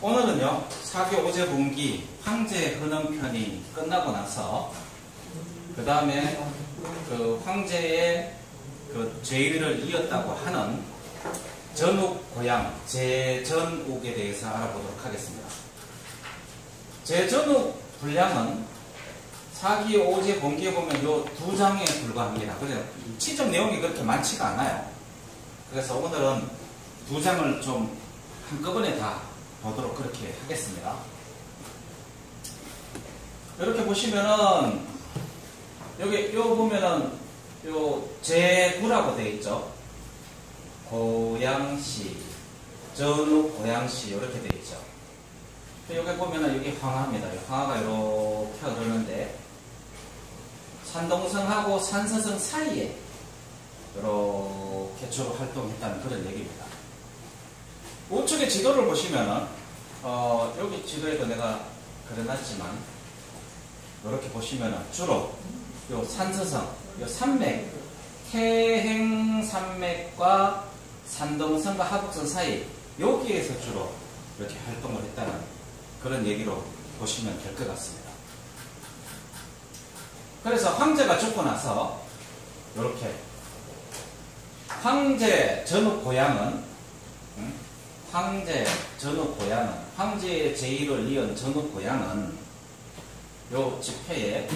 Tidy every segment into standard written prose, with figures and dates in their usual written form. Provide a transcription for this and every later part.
오늘은요, 사교 오제분기 황제 헌원편이 끝나고 나서, 그 다음에 그 황제의 그 죄의를 이었다고 하는 전욱 고향, 제전욱에 대해서 알아보도록 하겠습니다. 제전욱 분량은 사기 오제분기에 보면 요 2장에 불과합니다. 그래서 치적 내용이 그렇게 많지가 않아요. 그래서 오늘은 2장을 좀 한꺼번에 다 보도록 그렇게 하겠습니다. 이렇게 보시면은 여기 요 보면은 요 제구라고 되어 있죠. 고양시, 전욱 고양시 이렇게 되어 있죠. 여기 보면은 여기 황하입니다. 황하가 이렇게 흐르는데 산동성하고 산서성 사이에 이렇게 주로 활동했다는 그런 얘기입니다. 우측의 지도를 보시면은 여기 지도에도 내가 그려놨지만 이렇게 보시면은 주로 요 산서성, 요 산맥, 태행산맥과 산동성과 하북선 사이 여기에서 주로 이렇게 활동을 했다는 그런 얘기로 보시면 될 것 같습니다. 그래서 황제가 죽고 나서 이렇게 황제 전욱 고향은 황제 전욱 고향은 황제의 제의를 이은 전욱 고향은 요 집회에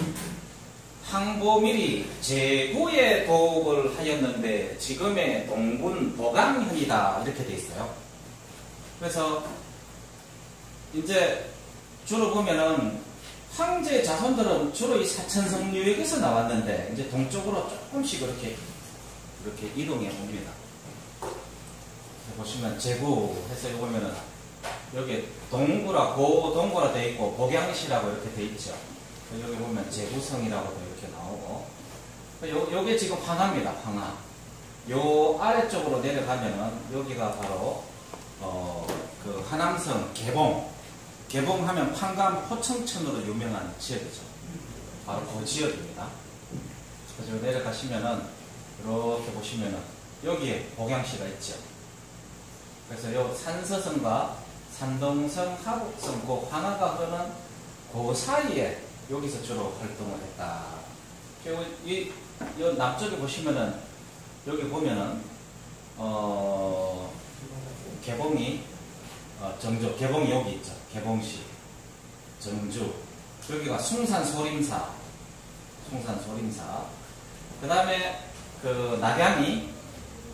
항보밀이 제구의 도읍을 하였는데 지금의 동군 보강현이다 이렇게 돼 있어요. 그래서 이제 주로 보면은 황제 자손들은 주로 이 사천성 유역에서 나왔는데 이제 동쪽으로 조금씩 이렇게 이동해 옵니다. 보시면 제구 해서 보면은 여기 동구라 고동구라 되어 있고 복양시라고 이렇게 되어 있죠. 여기 보면 제구성이라고도 이렇게 나오고 요게 지금 황하입니다. 황하. 요 아래쪽으로 내려가면은 여기가 바로 그 하남성 개봉하면 판감 포청천으로 유명한 지역이죠. 바로 그 지역입니다. 그래서 내려가시면은 이렇게 보시면은 여기에 복양시가 있죠. 그래서 요 산서성과 산동성, 하북성, 그 황하가 흐르는 그 사이에 여기서 주로 활동을 했다. 이 남쪽에 보시면은 여기 보면은 개봉이 정조, 개봉이 여기 있죠. 개봉시, 정주. 여기가 숭산소림사. 그 다음에 그 낙양이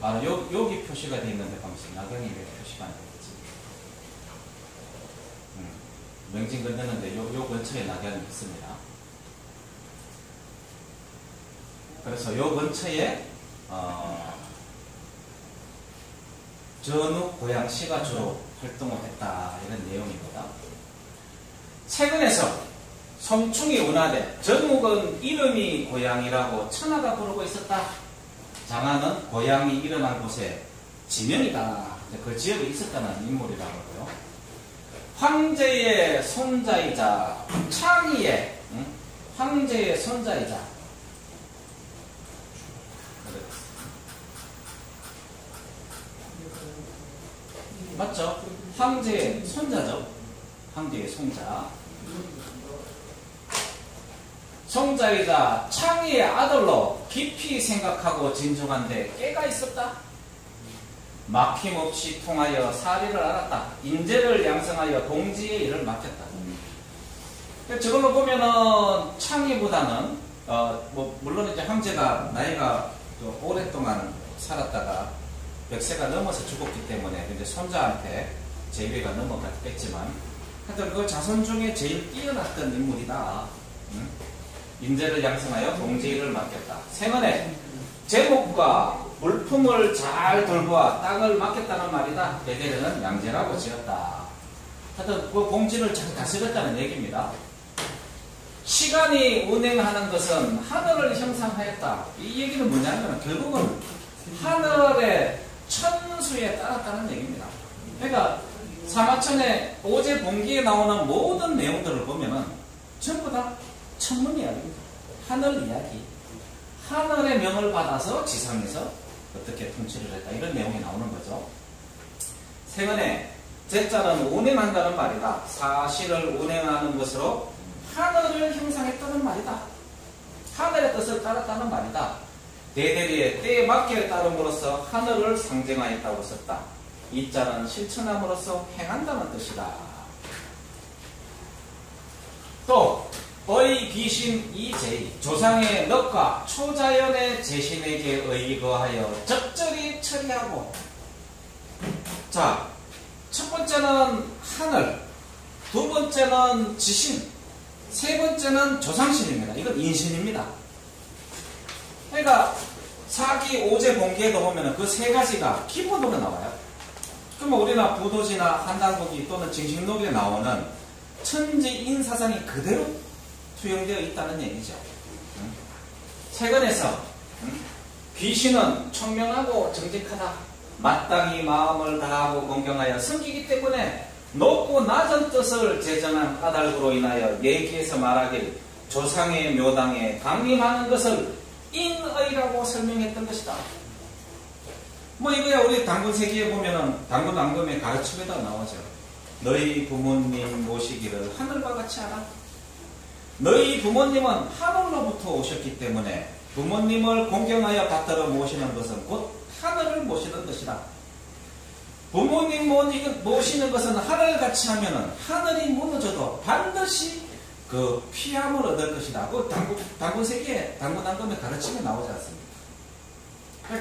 바로 여기 표시가 되어 있는데 방식 낙양이 왜 표시가 안 되겠지? 명진 건너는데 요 근처에 낙양이 있습니다. 그래서 요 근처에 전욱 고양시가 주로 활동을 했다 이런 내용입니다. 최근에서 성충이 운하되 전욱은 이름이 고양이라고 천하가 부르고 있었다. 장하는 고양이 일어난 곳에 지명이다. 그 지역에 있었다는 인물이라고 하고요. 황제의 손자이자 창의의 황제의 손자이자 맞죠? 황제의 손자죠. 황제의 손자. 손자이자 창의의 아들로 깊이 생각하고 진중한데 깨가 있었다. 막힘없이 통하여 사리를 알았다. 인재를 양성하여 동지의 일을 맡겼다. 저걸로 보면은 창의보다는 물론 이제 황제가 나이가 또 오랫동안 살았다가 100세가 넘어서 죽었기 때문에 이제 손자한테 제위가 넘어갔겠지만 하여튼 그 자손 중에 제일 뛰어났던 인물이다. 인재를 양성하여 동지일을 맡겼다. 생언에 제목과 물품을 잘 돌보아 땅을 맡겼다는 말이다. 대대는 양제라고 지었다. 하여튼 그 공지를 잘 다스렸다는 얘기입니다. 시간이 운행하는 것은 하늘을 형상하였다. 이 얘기는 뭐냐면 결국은 하늘의 천수에 따랐다는 얘기입니다. 그러니까 사마천의 오제분기에 나오는 모든 내용들을 보면은 전부 다 천문 이야기입니다. 하늘 이야기. 하늘의 명을 받아서 지상에서 어떻게 통치를 했다. 이런 내용이 나오는 거죠. 생언에 제자는 운행한다는 말이다. 사실을 운행하는 것으로 하늘을 형상했다는 말이다. 하늘의 뜻을 따랐다는 말이다. 대대리의 때에 맞게 따름으로써 하늘을 상징하였다고 썼다. 이 자는 실천함으로써 행한다는 뜻이다. 또 의 귀신 이제이 조상의 넉과 초자연의 재신에게 의거하여 적절히 처리하고. 자, 첫 번째는 하늘, 두 번째는 지신, 세 번째는 조상신입니다. 이건 인신입니다. 그러니까 사기, 오제, 봉기에도 보면 그 세 가지가 기본으로 나와요. 그러면 우리나 부도지나 한단보기 또는 징식록에 나오는 천지 인사상이 그대로 투영되어 있다는 얘기죠. 최근에서 귀신은 총명하고 정직하다. 마땅히 마음을 다하고 공경하여 섬기기 때문에 높고 낮은 뜻을 제정한 까닭으로 인하여 얘기해서 말하길 조상의 묘당에 강림하는 것을 인의라고 설명했던 것이다. 뭐 이거야 우리 당군세기에 보면은 당군왕금의 가르침에다 나오죠. 너희 부모님 모시기를 하늘과 같이 하라. 너희 부모님은 하늘로부터 오셨기 때문에 부모님을 공경하여 받들어 모시는 것은 곧 하늘을 모시는 것이다. 부모님 모시는 것은 하늘같이 하면은 하늘이 무너져도 반드시 그 피함을 얻을 것이다. 그 당군세기에 당군왕금의 가르침에 나오지 않습니까?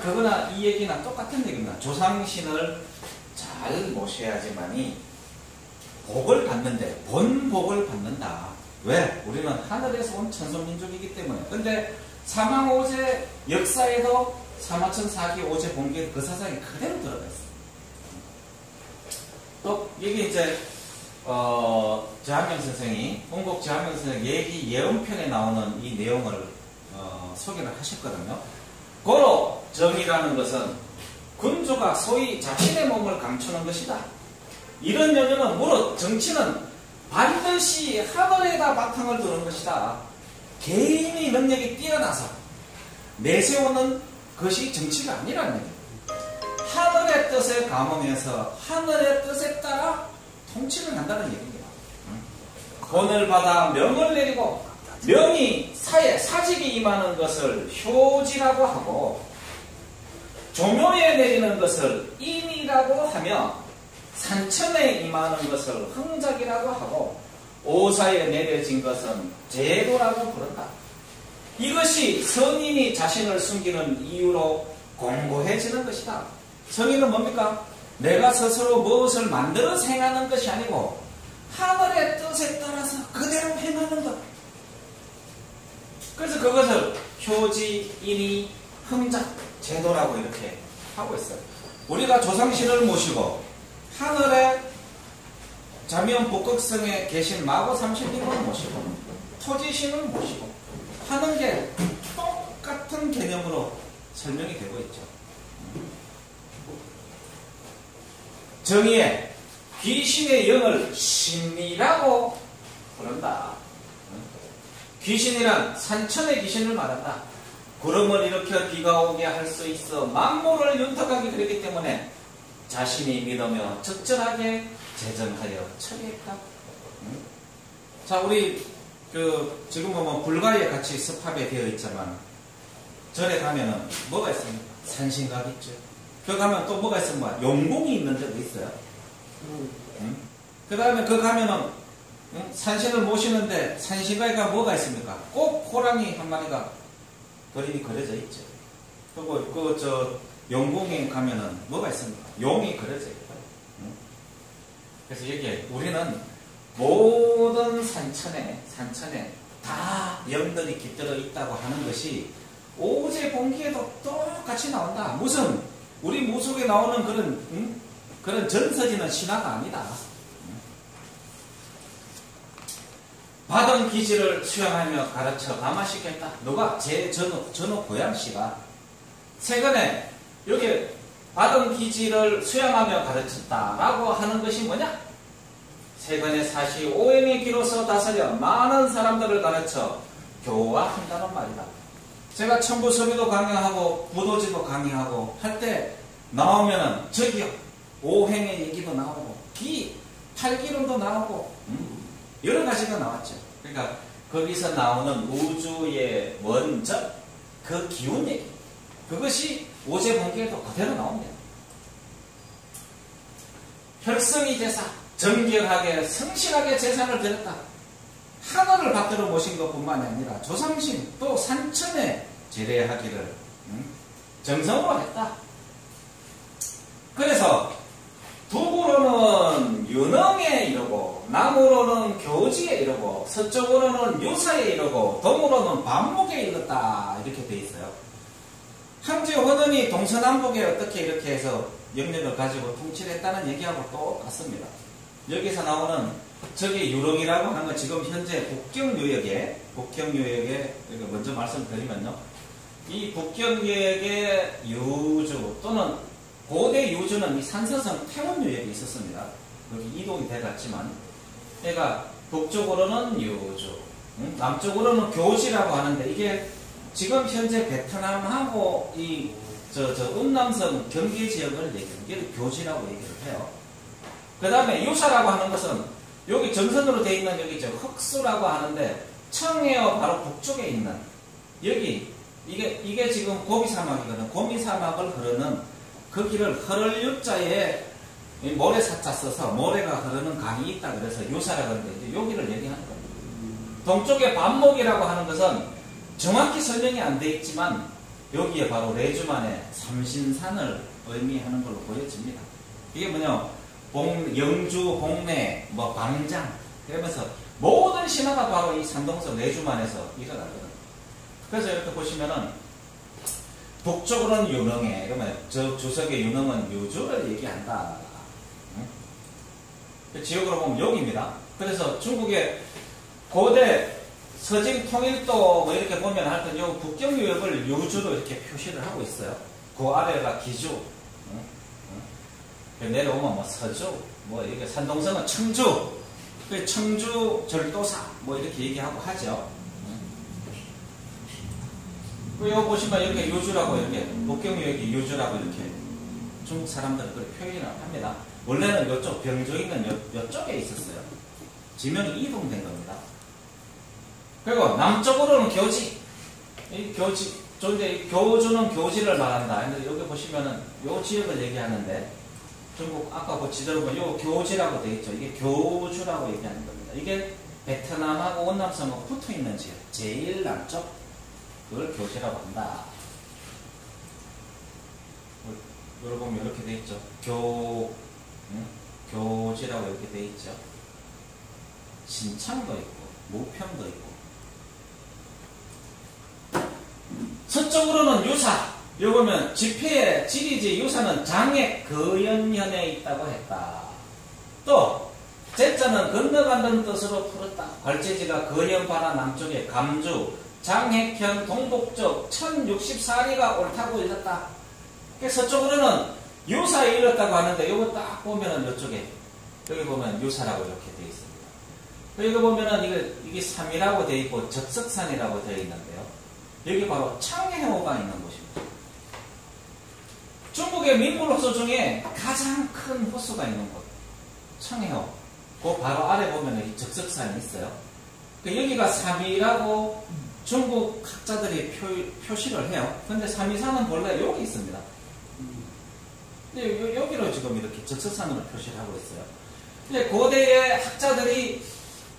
그거나 이 얘기나 똑같은 얘기입니다. 조상신을 잘 모셔야지만이 복을 받는데 본복을 받는다. 왜? 우리는 하늘에서 온 천손민족이기 때문에. 근데 사망오제 역사에도 사마천 사기 오제 봉기에 그 사상이 그대로 들어가 있어요. 또 이게 이제 저한명 선생이 홍곡 저한명 선생 얘기 예언편에 나오는 이 내용을 소개를 하셨거든요. 고로 정이라는 것은 군주가 소위 자신의 몸을 감추는 것이다. 이런 연유는 무릇 정치는 반드시 하늘에다 바탕을 두는 것이다. 개인의 능력이 뛰어나서 내세우는 것이 정치가 아니라는 얘기입니다. 하늘의 뜻에 감응해서 하늘의 뜻에 따라 통치를 한다는 얘기입니다. 권을 받아 명을 내리고 명이 사직이 임하는 것을 효지라고 하고 조묘에 내리는 것을 인이라고 하며 산천에 임하는 것을 흥작이라고 하고 오사에 내려진 것은 제도라고 부른다. 이것이 성인이 자신을 숨기는 이유로 공고해지는 것이다. 성인은 뭡니까? 내가 스스로 무엇을 만들어서 행하는 것이 아니고 하늘의 뜻에 따라서 그대로 행하는 것. 그래서 그것을 효지, 인이, 흥작, 제도라고 이렇게 하고 있어요. 우리가 조상신을 모시고 하늘의 자미원 북극성에 계신 마고 삼신님을 모시고 토지신을 모시고 하는 게 똑같은 개념으로 설명이 되고 있죠. 정의에 귀신의 영을 신이라고 부른다. 귀신이란 산천의 귀신을 말한다. 구름을 일으켜 비가 오게 할 수 있어 만물을 윤택하게 그리기 때문에 자신이 믿으며 적절하게 제정하여 처리했다. 자, 우리 지금 보면 불가리에 같이 습합에 되어 있지만 절에 가면은 뭐가 있습니까? 산신각 있죠. 그 가면 또 뭐가 있습니까? 용궁이 있는 데도 있어요. 그 다음에 그 가면은 산신을 모시는데 산신가에 뭐가 있습니까? 꼭 호랑이 한 마리가 그림이 그려져 있죠. 그리고 용궁에 가면은 뭐가 있습니까? 용이 그려져 있다. 그래서 여기에 우리는 모든 산천에 다 영들이 깃들어 있다고 하는 것이 오제 봉기에도 똑같이 나온다. 무슨 우리 무속에 나오는 그런 전설이나 신화가 아니다. 받은 기지를 수행하며 가르쳐 감화시켰다. 누가? 전후 고양씨가 최근에 여기 받은 기지를 수행하며 가르쳤다라고 하는 것이 뭐냐? 최근에 45행의 기로서 다스려 많은 사람들을 가르쳐 교화한다는 말이다. 제가 천부섭이도 강의하고 부도지도 강의하고 할 때 나오면은 저기요 5행의 얘기도 나오고 팔기론도 나오고 여러 가지가 나왔죠. 그러니까 거기서 나오는 우주의 원적 그 기운 얘기, 그것이 오제번개에도 그대로 나옵니다. 혈성이 제사, 정결하게 성실하게 제사를 드렸다. 하늘을 받들어 모신 것뿐만이 아니라 조상신 또 산천에 제례하기를 정성으로 했다. 그래서 북으로는 윤흥에 이르고 남으로는 교지에 이르고 서쪽으로는 유사에 이르고 동으로는 반목에 이르렀다. 이렇게 돼 있어요. 황제 혼원이 동서남북에 어떻게 이렇게 해서 영역을 가지고 통치를 했다는 얘기하고 똑같습니다. 여기서 나오는 저기 유럽이라고 하는 건 지금 현재 북경유역에 먼저 말씀드리면요, 이 북경유역의 유주 또는 고대 유주는 이 산서성 태원유역에 있었습니다. 여기 이동이 돼갔지만, 그러니까 북쪽으로는 유주, 남쪽으로는 교지라고 하는데, 이게 지금 현재 베트남하고 이 음남성 경계 지역을 얘기해요. 교지라고 얘기를 해요. 그 다음에 유사라고 하는 것은 여기 정선으로 되어 있는 여기 흑수라고 하는데, 청해어 바로 북쪽에 있는 여기 이게 지금 고비사막이거든. 고비사막을 흐르는 그 길을 흐를 유자에 모래사자 써서 모래가 흐르는 강이 있다 그래서 유사라고 하는데, 이제 여기를 얘기하는 겁니다. 동쪽에 반목이라고 하는 것은 정확히 설명이 안 돼 있지만 여기에 바로 레주만의 삼신산을 의미하는 걸로 보여집니다. 이게 뭐냐, 영주, 홍내, 광장 그러면서 모든 신화가 바로 이 산동서 레주만에서 일어나거든. 그래서 이렇게 보시면은 북쪽으로는 윤흥에, 그러면 저 주석의 윤흥은 유주를 얘기한다. 지역으로 보면 여기입니다. 그래서 중국의 고대 서진 통일도 뭐 이렇게 보면 하여튼 요 북경유역을 유주로 이렇게 표시를 하고 있어요. 그 아래가 기주, 내려오면 뭐 서주, 뭐 이렇게 산동성은 청주, 청주 절도사 뭐 이렇게 얘기하고 하죠. 여기 보시면 이렇게 유주라고 이렇게 북경유역이 유주라고 이렇게 중국 사람들은 그렇게 표현을 합니다. 원래는 이쪽 병조 있는 이쪽에 있었어요. 지명이 이동된 겁니다. 그리고 남쪽으로는 교지, 이 교지, 이제 교주는 교지를 말한다. 근데 여기 보시면은 요 지역을 얘기하는데, 중국 아까 그 지도로 보면 요 교지라고 되어 있죠. 이게 교주라고 얘기하는 겁니다. 이게 베트남하고 원남성하고 붙어 있는 지역, 제일 남쪽, 그걸 교지라고 한다. 여기 보면 이렇게 되어 있죠. 교지라고 이렇게 되어 있죠. 신창도 있고 무평도 있고. 서쪽으로는 유사. 여기 보면 지폐의 지리지 유사는 장액 거연현에 있다고 했다. 또 제자는 건너간다는 뜻으로 풀었다. 괄제지가 거연바라 남쪽에 감주 장액현 동북쪽 1064리가 옳다고 읽었다. 서쪽으로는 유사에 이르렀다고 하는데, 요거 딱 보면은 이쪽에 여기 보면 유사라고 이렇게 되어 있습니다. 여기 보면은 이게 3이라고 되어 있고 적석산이라고 되어 있는데요. 여기 바로 청해호가 있는 곳입니다. 중국의 민물 호수 중에 가장 큰 호수가 있는 곳, 청해호. 그 바로 아래 보면 이 적석산이 있어요. 여기가 3이라고 중국 학자들이 표시를 해요. 근데 3위산은 본래 여기 있습니다. 근데 여기로 지금 이렇게 적석산으로 표시를 하고 있어요. 근데 고대의 학자들이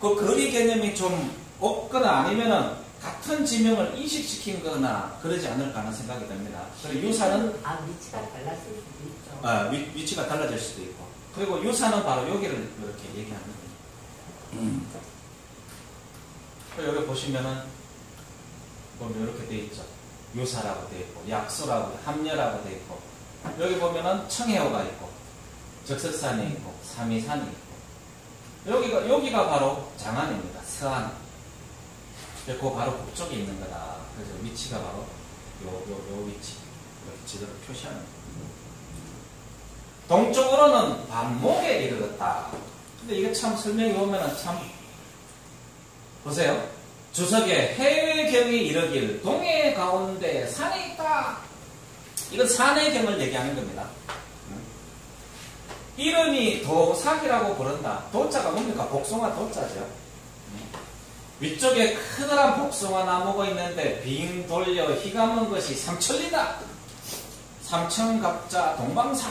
그 거리 개념이 좀 없거나 아니면은 같은 지명을 이식시킨 거나 그러지 않을까 하는 생각이 듭니다. 그리고 유사는 위치가 달랐을 수도 있죠. 위치가 달라질 수도 있고. 그리고 유사는 바로 여기를 이렇게 얘기하는 거예요. 여기 보시면은 이렇게 돼 있죠. 유사라고 돼 있고, 약수라고, 함녀라고 돼 있고, 여기 보면은 청해호가 있고, 적석산이 있고, 삼위산이 있고, 여기가 바로 장안입니다. 서안. 그 바로 북쪽에 있는 거다. 그래서 위치가 바로 요 위치. 이렇게 지도를 표시하는 거예요. 동쪽으로는 반목에 이르렀다. 근데 이게 참 설명이 보면은 참, 보세요. 주석에 해외경이 이르길 동해 가운데 산이 있다. 이건 산의 경을 얘기하는 겁니다. 이름이 도삭이라고 부른다. 도자가 뭡니까? 복숭아 도자죠. 위쪽에 크다란 복숭아 나무가 있는데 빙 돌려 희감은 것이 삼천리다. 삼천갑자 동방사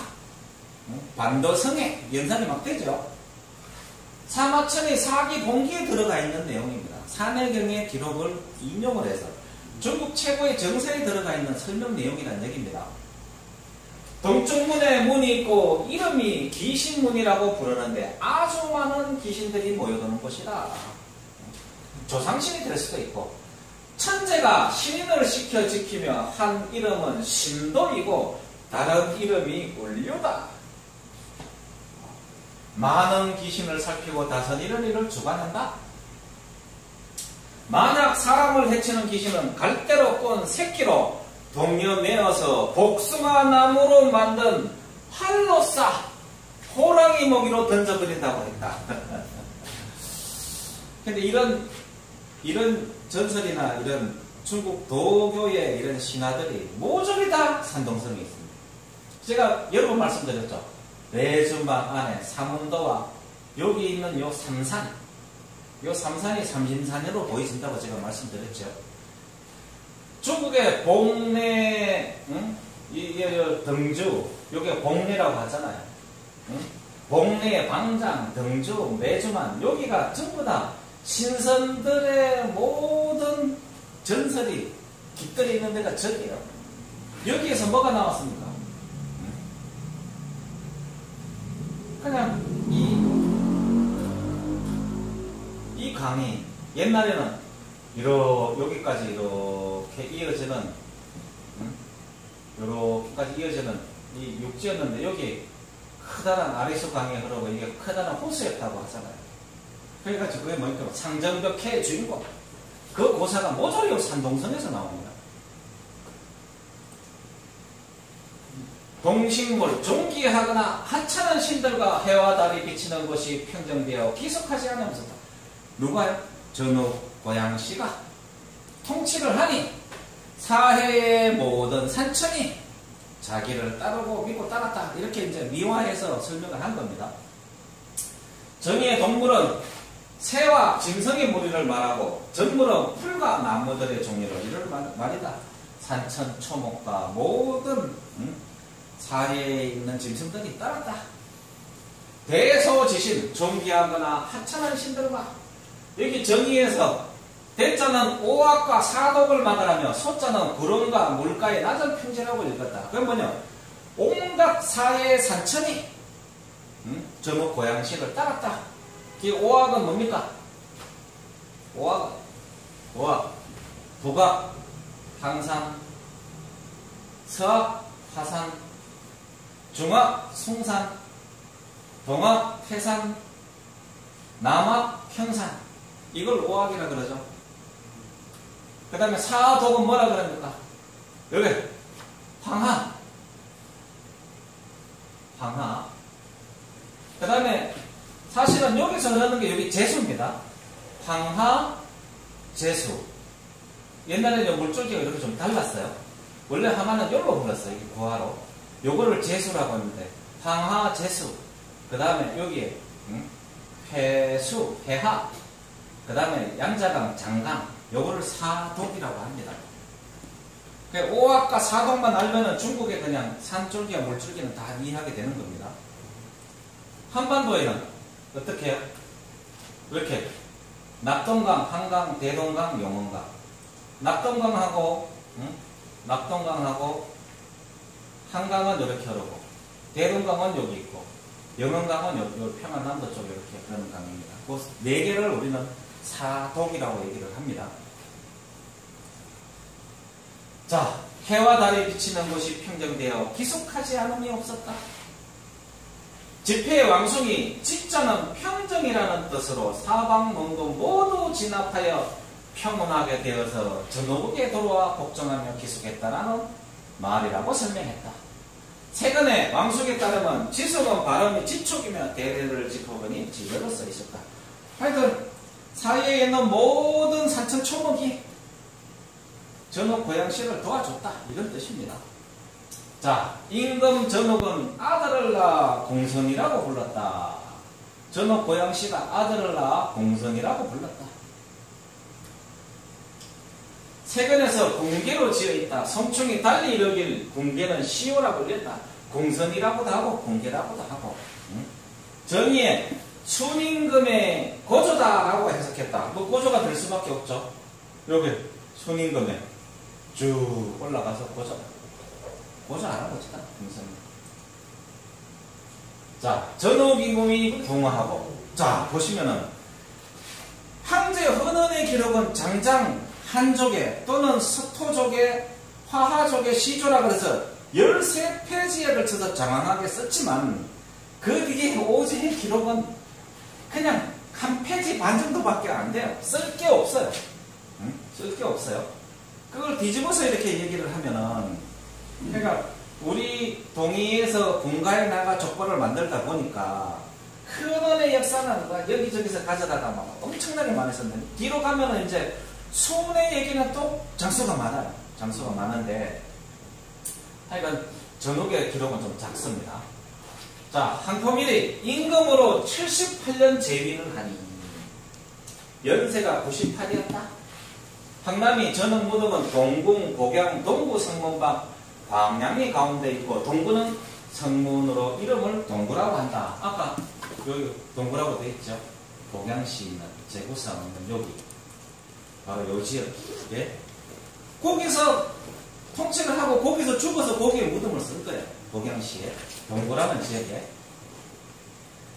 반도성에 연상이 막 되죠. 사마천이 사기 봉기에 들어가 있는 내용입니다. 산해경의 기록을 인용을 해서 중국 최고의 정서에 들어가 있는 설명 내용이라는 얘기입니다. 동쪽 문에 문이 있고 이름이 귀신문이라고 부르는데 아주 많은 귀신들이 모여드는 곳이다. 조상신이 될 수도 있고 천재가 신인을 시켜 지키며 한 이름은 신도이고 다른 이름이 울류다. 많은 귀신을 살피고 다선 이런 일을 주관한다. 만약 사람을 해치는 귀신은 갈대로 꼰 새끼로 동려 매어서 복숭아 나무로 만든 활로 쏴 호랑이 먹이로 던져버린다고 했다. 근데 이런 전설이나 이런 중국 도교의 이런 신화들이 모조리 다 산동성이 있습니다. 제가 여러 번 말씀드렸죠. 내전방 안에 삼운도와 여기 있는 요 삼산, 요 삼산이 삼신산으로 보여진다고 제가 말씀드렸죠. 중국의 봉내, 등주, 요게 봉내라고 하잖아요. 봉내, 방장, 등주, 매주만, 여기가 전부 다 신선들의 모든 전설이 깃들여 있는 데가 저기예요. 여기에서 뭐가 나왔습니까? 그냥 이 강이 옛날에는 여기까지 이렇게 이어지는 이렇게까지 이어지는 이 육지였는데 여기 커다란 아리수 강이 흐르고 이게 커다란 호수였다고 하잖아요. 그래가지고 그게 뭐니까 상정벽해의 주인공 그 고사가 모조리 산동성에서 나옵니다. 동식물, 존귀하거나 하찮은 신들과 해와 달이 비치는 곳이 평정되어 기속하지 않으면서 누가요? 전후 고양시가 통치를 하니 사해의 모든 산천이 자기를 따르고 믿고 따랐다. 이렇게 이제 미화해서 설명을 한 겁니다. 정의의 동물은 새와 짐승의 무리를 말하고 전물은 풀과 나무들의 종류를 이를 말이다. 산천, 초목과 모든 사해에 있는 짐승들이 따랐다. 대소지신, 존귀하거나 하찮은 신들과 여기 정의에서 대자는 오악과 사독을 막으라며 소자는 구름과 물가의 낮은 평지라고 읽었다. 그건 뭐냐? 온갖 사해의 산천이 전후 고양시를 따랐다. 이 오악은 뭡니까? 오악, 북악, 항산, 서악, 화산, 중악, 숭산, 동악, 태산, 남악, 평산. 이걸 오악이라 그러죠. 그 다음에 사독은 뭐라 그럽니까? 여기 황하. 그 다음에 사실은 여기서 흐르는 게 여기 제수입니다. 황하, 제수. 옛날에는 물줄기가 이렇게 좀 달랐어요. 원래 하마는 여기로 불렀어요. 여기 구하로. 요거를 제수라고 했는데 황하, 제수. 그 다음에 여기에 회수, 회하. 그 다음에 양자강, 장강. 요거를 사독이라고 합니다. 오악과 사독만 알면은 중국에 그냥 산줄기와 물줄기는 다 이해하게 되는 겁니다. 한반도에는 어떻게 해요? 이렇게 낙동강, 한강, 대동강, 용원강. 낙동강하고 한강은 이렇게 흐르고 대동강은 여기 있고 영원강은 요 평안남도 쪽에 이렇게 흐르는 강입니다. 그 네 개를 우리는 사독이라고 얘기를 합니다. 자, 해와 달이 비치는 곳이 평정되어 기속하지 않음이 없었다. 집회의 왕송이 집자는 평정이라는 뜻으로 사방문도 모두 진압하여 평온하게 되어서 전후국에 돌아와 복종하며 기속했다라는 말이라고 설명했다. 최근에 왕숙에 따르면 지속은 발음이 지촉이며 대대를 짚어보니 지대로 써 있었다. 하여튼 사이에 있는 모든 산천 초목이 전후 고양시를 도와줬다. 이런 뜻입니다. 자, 임금 전옥은 아들을 낳아 공선이라고 불렀다. 전옥 고양시가 아들을 낳아 공선이라고 불렀다. 세근에서 궁계로 지어있다. 성충이 달리 이르길 궁계는 시오라고 불렸다. 공선이라고도 하고 궁계라고도 하고. 정의에 순임금의 고조다라고 해석했다. 뭐 고조가 될 수밖에 없죠. 여기 순임금에 쭉 올라가서 고조 안 하고 있다. 공선. 자, 전옥임금이 붕어하고. 자, 보시면은 황제 헌원의 기록은 장장 한족의 또는 서토족의 화하족의 시조라 그래서 13페이지에 걸쳐서 장황하게 썼지만 그 뒤에 오지의 기록은 그냥 한 페이지 반 정도밖에 안 돼요. 쓸 게 없어요. 쓸 게 없어요. 그걸 뒤집어서 이렇게 얘기를 하면은 그러니까 우리 동의에서 군가에 나가 족보를 만들다 보니까 큰원의 역사는 여기저기서 가져다가 막 엄청나게 많이 썼는데 뒤로 가면은 이제 수문의 얘기는 또 장수가 많아요. 장수가 많은데 하여간 전옥의 기록은 좀 작습니다. 자, 한포밀이 임금으로 78년 재위를 하니 연세가 98이었다. 황남이 전옥 무덤은 동궁, 복양, 동구 성문방, 광양이 가운데 있고 동구는 성문으로 이름을 동구라고 한다. 아까 여기 동구라고 되어 있죠. 복양시 있는 제구성 있는 여기 바로 요 지역. 예? 거기서 통치를 하고 거기서 죽어서 거기에 무덤을 쓴 거예요. 복양시에 동구라는 지역에.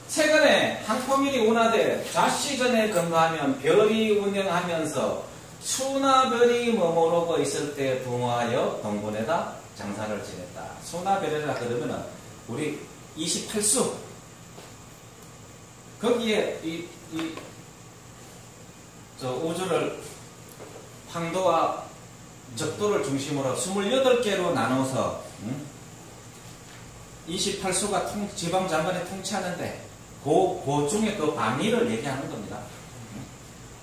최근에 한포밀이 운하되 좌시전에 근거하면 별이 운영하면서 수나별이 머무르고 있을 때 붕어하여 동군에다 장사를 지냈다. 수나별이라 그러면은 우리 28수 거기에 저 우주를 황도와 적도를 중심으로 28개로 나눠서 28수가 지방장관에 통치하는데 그 중에 그 방위를 얘기하는 겁니다.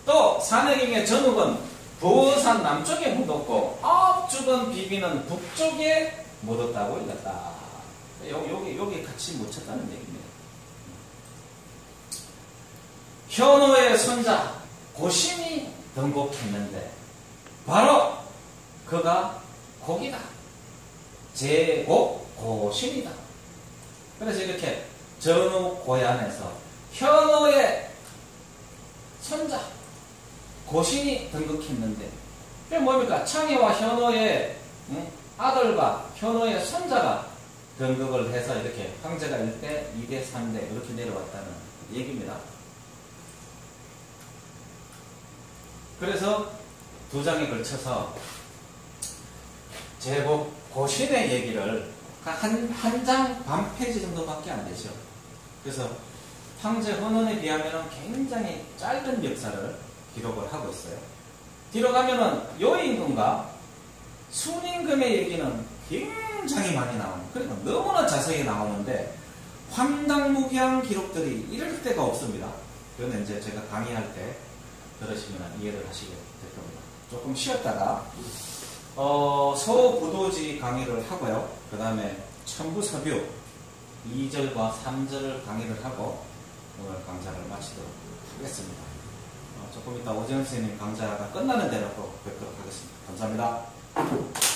또 산해경의 전욱은 부산 남쪽에 묻었고 압죽은 비비는 북쪽에 묻었다고 읽었다. 여기 같이 묻혔다는 얘기입니다. 현호의 손자 고신이 등곡했는데 바로 그가 곡이다. 제곡 고신이다. 그래서 이렇게 전후 고얀에서 현호의 손자 고신이 등극했는데 그게 뭡니까? 창의와 현호의 아들과 현호의 손자가 등극을 해서 이렇게 황제가 1대, 2대, 3대 이렇게 내려왔다는 얘기입니다. 그래서 두 장에 걸쳐서 제국 고신의 얘기를 한 장 반 페이지 정도밖에 안 되죠. 그래서 황제 헌원에 비하면 굉장히 짧은 역사를 기록을 하고 있어요. 뒤로 가면은 요임금과 순임금의 얘기는 굉장히 많이 나옵니다. 그러니까 너무나 자세히 나오는데 황당무계한 기록들이 이럴 데가 없습니다. 그건 이제 제가 강의할 때 들으시면 이해를 하시게 될 겁니다. 조금 쉬었다가 서부도지 강의를 하고요. 그 다음에 천부서뷰 2절과 3절을 강의를 하고 오늘 강좌를 마치도록 하겠습니다. 조금 이따 오재현 선생님 강좌가 끝나는 대로 또 뵙도록 하겠습니다. 감사합니다.